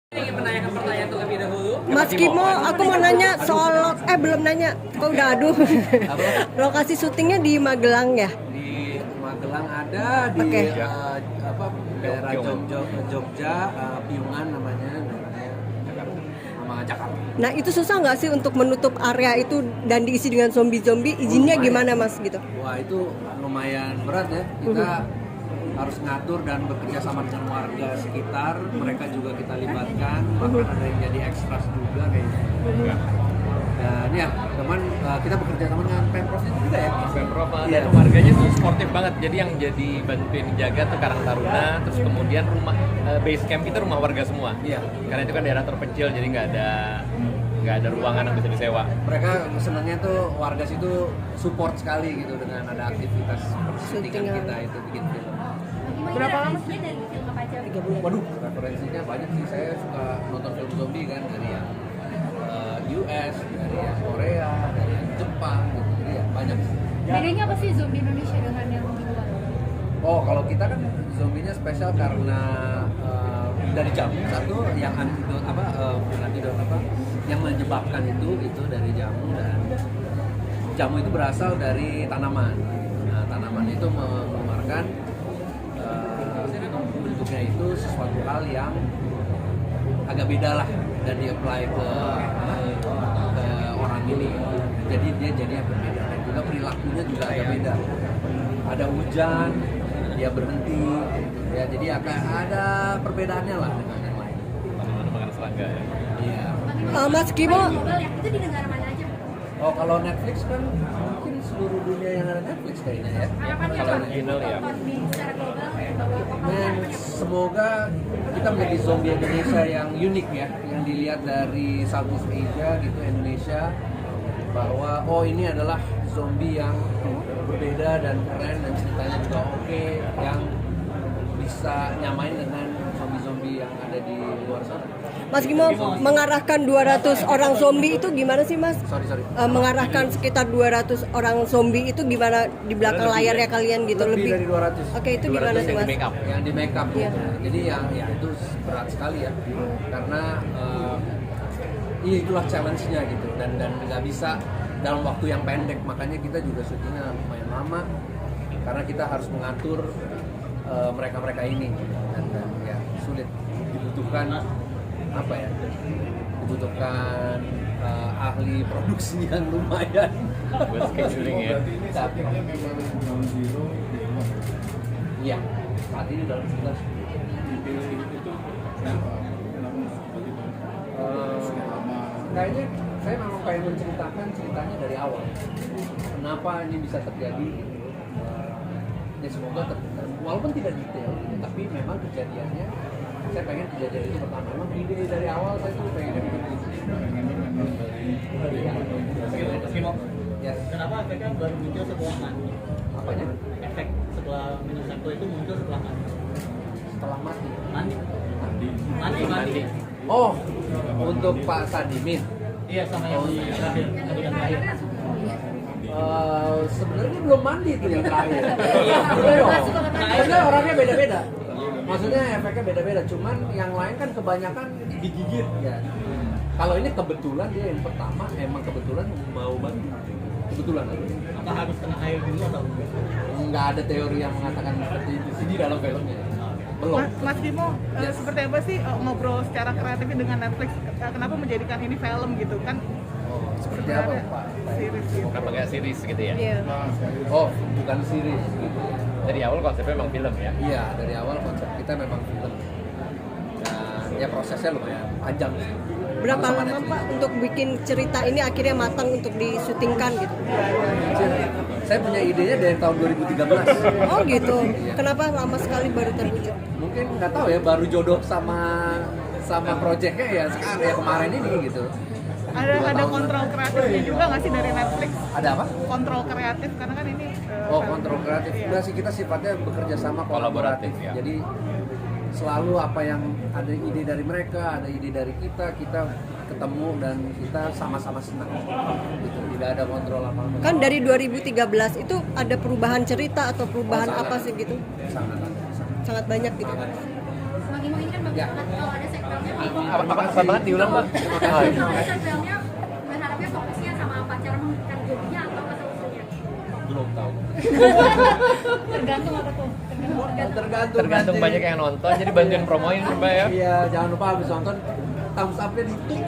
Ingin menanyakan pertanyaan terlebih dahulu. Mas Kimo, aku mau nanya soal belum nanya. Kok udah aduh. Lokasi syutingnya di Magelang ya? Di Magelang ada di Oke. daerah Jogja, Piungan namanya sama Jakarta. Nah itu susah nggak sih untuk menutup area itu dan diisi dengan zombie-zombie? Izinnya gimana mas gitu? Wah itu lumayan berat ya. Kita harus ngatur dan bekerja sama dengan warga sekitar. Mereka juga kita libatkan. Bahkan ada yang jadi ekstras juga kayaknya. Dan ya, teman kita bekerja sama dengan Pemprov itu juga ya. Pemprov Iya. dan warganya tuh sportif banget. Jadi yang jadi bantuin jaga tuh Karang Taruna, terus kemudian rumah base camp kita rumah warga semua. Iya. Karena itu kan daerah terpencil, jadi nggak ada ruangan yang bisa disewa. Mereka senangnya tuh warga situ support sekali gitu dengan ada aktivitas syutingan kita itu bikin film. Berapa lama sih dari film apa aja? 3 bulan. Waduh, referensinya banyak sih. Saya suka nonton film zombie kan dari yang US, dari yang Korea, dari yang Jepang gitu. Jadi ya banyak sih. Bedanya apa sih zombie Indonesia dengan yang di luar? Oh, kalau kita kan zombinya spesial karena dari jamu satu yang antidot yang menyebabkan itu dari jamu, dan jamu itu berasal dari tanaman. Nah, tanaman itu mengeluarkan bentuknya itu sesuatu hal yang agak beda lah dan di-apply ke orang ini. Jadi dia jadinya berbeda dan juga perilakunya juga agak beda. Ada hujan, dia berhenti, ya jadi akan ada perbedaannya lah dengan yang lain. Tanaman makan serangga ya. Iya. Mas Kimo, Global ya? Itu di negara mana aja? Oh kalau Netflix kan mungkin seluruh dunia yang ada Netflix kayaknya ya. Harapannya Kalau apa? original ya. Nonton di secara global bahwa Dan semoga kita menjadi zombie Indonesia yang unik ya, yang dilihat dari Southeast Asia gitu, Indonesia, bahwa oh ini adalah zombie yang berbeda dan keren dan ceritanya juga oke, yang bisa nyamain dengan zombie-zombie yang ada di luar sana. Mas Kimo mengarahkan 200 orang zombie itu gimana sih mas? Sorry. Mengarahkan sekitar 200 orang zombie itu gimana di belakang layarnya kalian gitu Lebih dari 200. Oke itu gimana sih yang mas? di make up. Yang di make up Iya. Jadi ya itu berat sekali ya, karena itulah challenge-nya gitu, dan nggak bisa dalam waktu yang pendek, makanya kita juga syutingnya lumayan lama karena kita harus mengatur mereka ini, dan ya sulit, dibutuhkan apa ya, dibutuhkan ahli produksi yang lumayan Buat scheduling ya. tapi iya saat ini dalam tugas kayaknya saya memang pengen menceritakan ceritanya dari awal, kenapa ini bisa terjadi. Ya semoga walaupun tidak detail tapi memang kejadiannya saya pengen kejadian itu pertama, memang ide dari awal saya tuh pengen begitu. Yes. Kenapa efeknya baru muncul setelah mati? Apanya? Efek setelah minum sampel itu muncul setelah mati. Setelah mati. Mati. Oh, untuk Pak Sadimin. Iya, sama yang di terakhir, adegan terakhir. Sebenarnya belum mandi itu yang terakhir. Belum. Karena orangnya beda-beda. Maksudnya efeknya beda-beda. Cuman yang lain kan kebanyakan digigit ya. Kalau ini kebetulan dia yang pertama emang kebetulan mau mandi. Kebetulan aja. Apa harus kena air dulu atau enggak? Nggak ada teori yang mengatakan seperti itu sih di dalam filmnya. Belum. Mas Kimo, Yes. seperti apa sih ngobrol secara kreatif dengan Netflix? Kenapa menjadikan ini film gitu kan? Oh, seperti apa Pak? Series gitu. Kenapa nggak series gitu ya? Iya. Oh, bukan series gitu. Dari awal konsepnya memang film ya. Iya, dari awal konsep kita memang film. Dan ya prosesnya lumayan panjang sih. Berapa Sama lama Netflix. Pak untuk bikin cerita ini akhirnya matang untuk disyutingkan gitu? Saya punya idenya dari tahun 2013. Oh gitu. Kenapa lama sekali baru terwujud? Mungkin nggak tahu ya, baru jodoh sama projectnya ya sekarang ya kemarin ini gitu. Ada kontrol kreatifnya juga nggak sih dari Netflix? Ada apa? Kontrol kreatif karena kan ini. Oh, kontrol kreatif. Enggak sih, kita sifatnya bekerja sama kolaboratif. Kolaboratif, ya. Jadi selalu apa yang ada ide dari mereka, ada ide dari kita ketemu dan kita sama-sama senang. Gitu. Tidak ada kontrol apa-apa. Kan dari 2013 itu ada perubahan cerita atau perubahan Oh, sangat. apa sih gitu? Sangat. Sangat banyak gitu. Sangat. Semakin ini kan bagus Ya. banget kalau ada Apa banget diulang Bang? Oh, Kalau iya. short filmnya berharapnya fokusnya sama apa? Cara menghentikan zombinya atau asal-usulnya? Belum tahu. Tergantung apa tuh? Tergantung nanti. banyak yang nonton, jadi bantuin promoin Mbak ya. Iya, jangan lupa habis nonton thumbs up-nya di tik.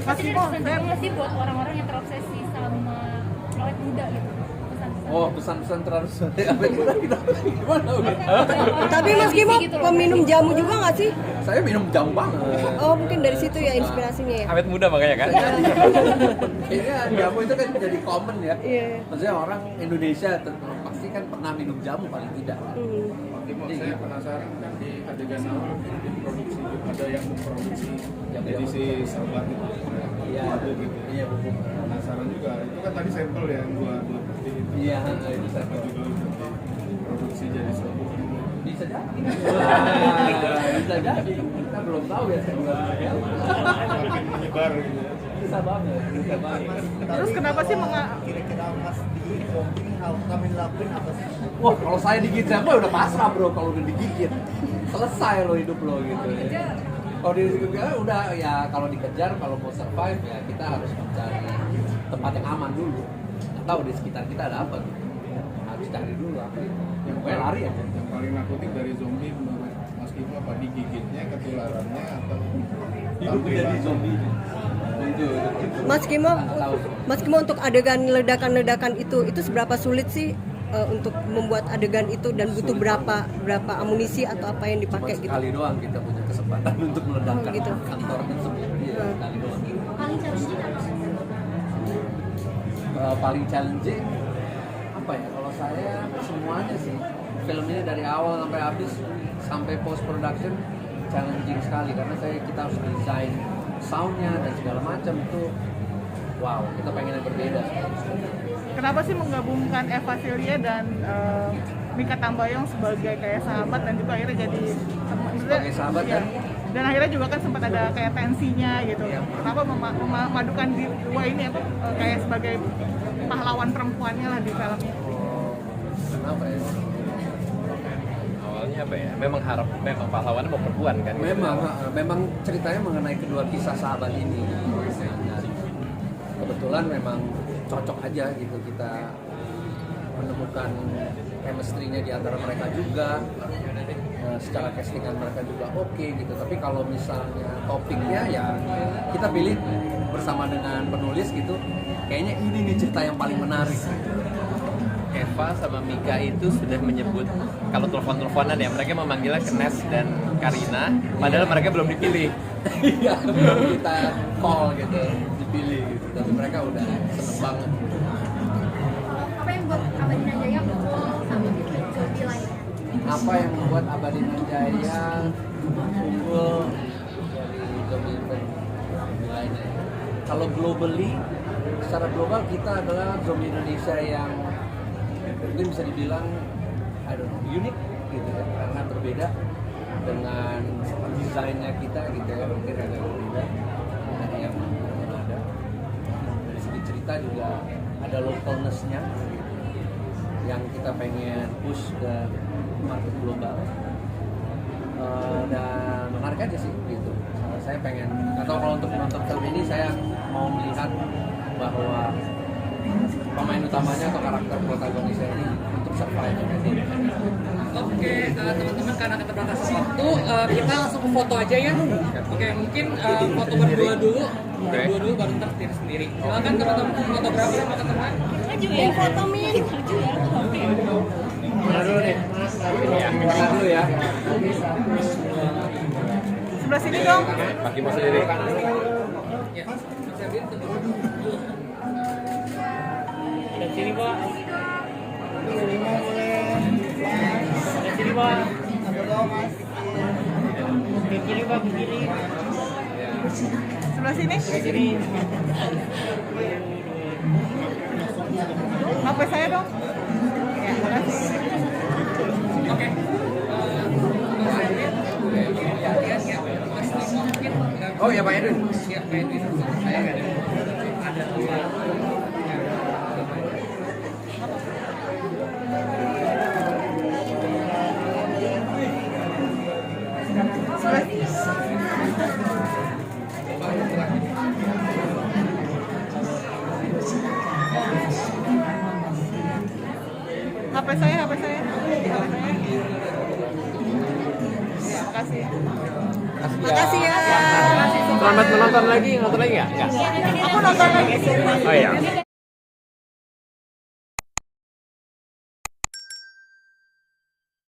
Pasti ada pesan nggak sih buat orang-orang yang terobsesi sama awet muda gitu? Pesan-pesan. Oh, pesan-pesan terus. Apa itu kita gimana udah? Tapi Mas Kimo Gitu loh. peminum jamu juga nggak sih? Saya minum jamu banget. Oh mungkin dari situ ya inspirasinya ya. Awet muda makanya kan. Kayaknya jamu itu kan jadi common ya. Iya. Maksudnya orang Indonesia pasti kan pernah minum jamu paling tidak. Timo, saya penasaran kan di adegan awal diproduksi ada yang memproduksi Yang jadi si sahabat itu Iya, gitu. iya bubuk. Penasaran juga itu kan tadi sampel ya yang dua putih itu. Iya, itu saya Apa juga diproduksi jadi suatu bisa jadi. Wah, bisa jadi. Kita belum tahu ya sebenarnya. makin menyebar gitu ya. Bisa banget, bisa banget. Terus kenapa sih Kira-kira Mas di zombie harus kami lakuin apa sih? Wah, kalau saya digigit siapa udah pasrah bro, kalau udah digigit selesai lo hidup lo gitu. Kalau digigit udah ya kalau dikejar, kalau mau survive ya kita harus mencari tempat yang aman dulu. Nggak tahu di sekitar kita ada apa gitu. Harus cari dulu apa gitu. Yang pokoknya lari aja. Yang paling nakutin dari zombie menurut Mas Kimo apa digigitnya, ketularannya atau Hidup menjadi zombie. Itu. Mas Kimo untuk adegan ledakan-ledakan itu seberapa sulit sih untuk membuat adegan itu dan butuh berapa amunisi atau apa yang Cuma dipakai gitu? sekali doang kita punya kesempatan untuk meledakkan Oh, gitu. kantor tersebut. Iya, sekali doang. Paling challenging apa? Paling challenging apa ya? Kalau saya semuanya sih. Film ini dari awal sampai habis sampai post production challenging sekali karena kita harus desain soundnya dan segala macam itu. Wow, kita pengen yang berbeda. Kenapa sih menggabungkan Eva Celia dan Mika Tambayong sebagai kayak sahabat dan juga akhirnya jadi Sebagai sahabat iya. Dan akhirnya juga kan sempat ada kayak tensinya gitu. Iya. Kenapa memadukan di dua ini apa kayak sebagai pahlawan perempuannya lah di filmnya? Kenapa ya? Awalnya apa ya? Memang pahlawannya mau perempuan kan. gitu. Memang ceritanya mengenai kedua kisah sahabat ini. Dan kebetulan memang cocok aja gitu kita menemukan chemistry-nya di antara mereka juga. Secara castingan mereka juga oke gitu. Tapi kalau misalnya topiknya ya kita pilih bersama dengan penulis gitu. Kayaknya ini nih cerita yang paling menarik. Eva sama Mika itu sudah menyebut kalau telepon-teleponan ya mereka memanggilnya Kenes dan Karina padahal mereka belum dipilih. Iya, belum kita call gitu, dipilih gitu. Tapi mereka udah seneng banget. Apa yang buat Abadina Jaya pukul sama zombie lainnya? Apa yang membuat Abadina Jaya unggul dari zombie lainnya? Kalau globally, secara global kita adalah zombie Indonesia yang mungkin bisa dibilang unik gitu ya, karena berbeda dengan desainnya kita gitu ya, mungkin agak berbeda dari yang ada. Dari segi cerita juga ada localness-nya yang kita pengen push ke market global. Dan menarik aja sih gitu. Saya pengen, atau kalau untuk menonton film ini saya mau melihat bahwa pemain utamanya atau karakter protagonisnya ini untuk survive. Oke, teman-teman karena keterbatasan waktu, kita langsung ke foto aja ya. Oke, mungkin foto berdua dulu, baru ntar diri sendiri. Silakan teman-teman fotografer sama teman. Maju ya, foto min. Maju ya. Oke. Mana dulu nih? Mana dulu ya? Sebelah sini dong. Pak Kimo sendiri. Ya, Mas Erwin, teman. Dari sini Pak. Dari sini Pak. Ke kiri Pak, ke kiri. Sebelah sini. Sini. Ngapain saya dong? Ya, makasih. Oke. Mas Erwin, lihat ya, Mas Timo mungkin. Oh ya Pak Edwin. Ya, Pak Edwin. Saya nggak ada dua. Sebelah HP saya. Makasih. Makasih ya. Selamat menonton lagi nggak? Enggak. Aku nonton lagi. Oh iya.